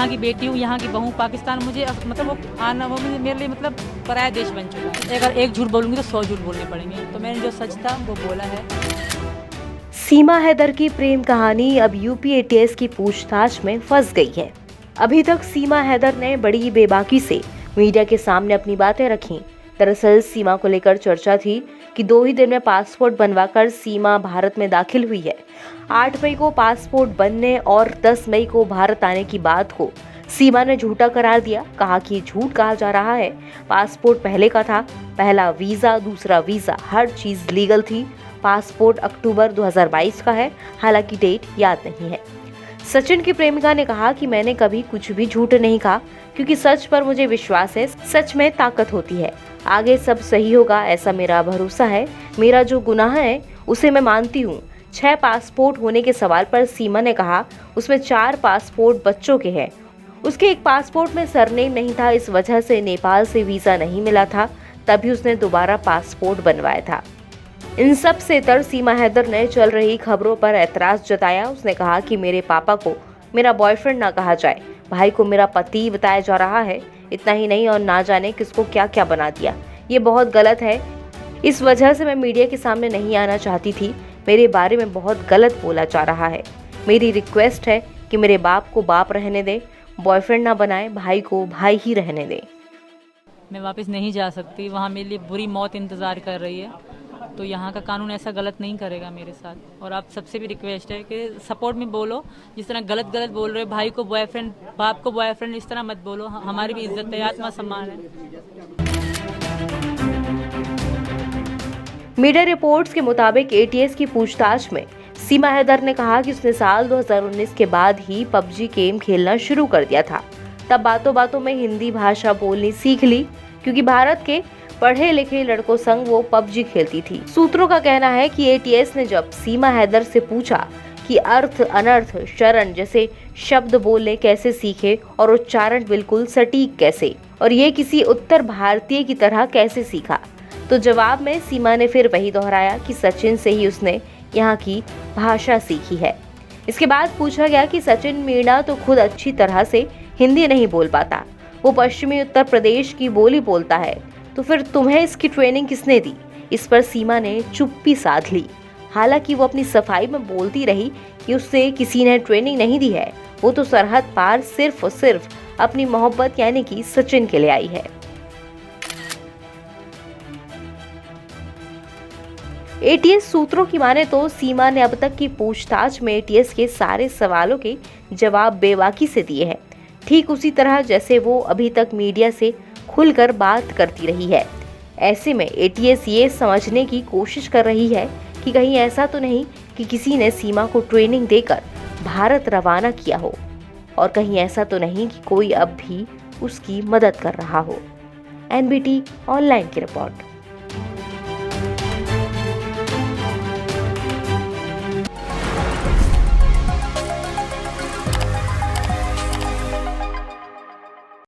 यहाँ की बेटी हूँ, यहाँ की बहू। पाकिस्तान मुझे मतलब वो आना वो मेरे लिए मतलब पराया देश बन चुका है। अगर एक झूठ बोलूँगी तो 100 झूठ बोलने पड़ेंगे। तो मैंने जो सच था वो बोला है। सीमा हैदर की प्रेम कहानी अब यूपी एटीएस की पूछताछ में फंस गई है। अभी तक सीमा हैदर ने बड़ी बेबाकी से मीडिया के सामने अपनी बातें रखी। दरअसल सीमा को लेकर चर्चा थी कि 2 ही दिन में पासपोर्ट बनवाकर सीमा भारत में दाखिल हुई है। 8 मई को पासपोर्ट बनने और 10 मई को भारत आने की बात को सीमा ने झूठा करार दिया। कहा कि झूठ कहा जा रहा है, पासपोर्ट पहले का था, पहला वीजा, दूसरा वीजा, हर चीज लीगल थी। पासपोर्ट अक्टूबर 2022 का है, हालांकि डेट याद नहीं है। सचिन की प्रेमिका ने कहा कि मैंने कभी कुछ भी झूठ नहीं कहा, क्योंकि सच पर मुझे विश्वास है, सच में ताकत होती है, आगे सब सही होगा, ऐसा मेरा भरोसा है। मेरा जो गुनाह है उसे मैं मानती हूँ। 6 पासपोर्ट होने के सवाल पर सीमा ने कहा उसमें 4 पासपोर्ट बच्चों के हैं। उसके एक पासपोर्ट में सरनेम नहीं था, इस वजह से नेपाल से वीजा नहीं मिला था, तभी उसने दोबारा पासपोर्ट बनवाया था। इन सब से तर सीमा हैदर ने चल रही खबरों पर ऐतराज जताया। उसने कहा कि मेरे पापा को मेरा बॉयफ्रेंड ना कहा जाए, भाई को मेरा पति बताया जा रहा है, इतना ही नहीं और ना जाने किसको क्या क्या बना दिया। ये बहुत गलत है, इस वजह से मैं मीडिया के सामने नहीं आना चाहती थी। मेरे बारे में बहुत गलत बोला जा रहा है। मेरी रिक्वेस्ट है कि मेरे बाप को बाप रहने दे, बॉयफ्रेंड ना बनाए, भाई को भाई ही रहने दे। मैं वापस नहीं जा सकती, वहाँ मेरे लिए बुरी मौत इंतज़ार कर रही है। तो यहाँ का कानून ऐसा गलत नहीं करेगा मेरे साथ। और आप सबसे भी रिक्वेस्ट है कि सपोर्ट में बोलो। जिस तरह गलत गलत बोल रहे हो, भाई को बॉयफ्रेंड, बाप को बॉयफ्रेंड, इस तरह मत बोलो। हमारी भी इज्जत है, आत्मसम्मान है। मीडिया रिपोर्ट्स के मुताबिक एटीएस की पूछताछ में सीमा हैदर ने कहा कि उसने साल 2019 के बाद ही पबजी गेम खेलना शुरू कर दिया था। तब बातों बातों में हिंदी भाषा बोलनी सीख ली, क्योंकि भारत के पढ़े लिखे लड़कों संग वो पबजी खेलती थी। सूत्रों का कहना है कि एटीएस ने जब सीमा हैदर से पूछा कि अर्थ, अनर्थ, शरण जैसे शब्द बोलने कैसे सीखे और उच्चारण बिल्कुल सटीक कैसे, और ये किसी उत्तर भारतीय की तरह कैसे सीखा, तो जवाब में सीमा ने फिर वही दोहराया कि सचिन से ही उसने यहाँ की भाषा सीखी है। इसके बाद पूछा गया कि सचिन मीणा तो खुद अच्छी तरह से हिंदी नहीं बोल पाता, वो पश्चिमी उत्तर प्रदेश की बोली बोलता है, तो फिर तुम्हें इसकी ट्रेनिंग किसने दी? इस पर सीमा ने चुप्पी साध ली। हालांकि वो अपनी सफाई में बोलती रही कि उससे किसी ने ट्रेनिंग नहीं दी है, वो तो सरहद पार सिर्फ और सिर्फ अपनी मोहब्बत यानी कि सचिन के लिए आई है। एटीएस सूत्रों की माने तो सीमा ने अब तक की पूछताछ में एटीएस के सारे सवालों के जवाब बेबाकी से दिए हैं, ठीक उसी तरह जैसे वो अभी तक मीडिया से खुलकर बात करती रही है। ऐसे में एटीएस ये समझने की कोशिश कर रही है कि कहीं ऐसा तो नहीं कि किसी ने सीमा को ट्रेनिंग देकर भारत रवाना किया हो, और कहीं ऐसा तो नहीं कि कोई अब भी उसकी मदद कर रहा हो। एनबीटी ऑनलाइन की रिपोर्ट।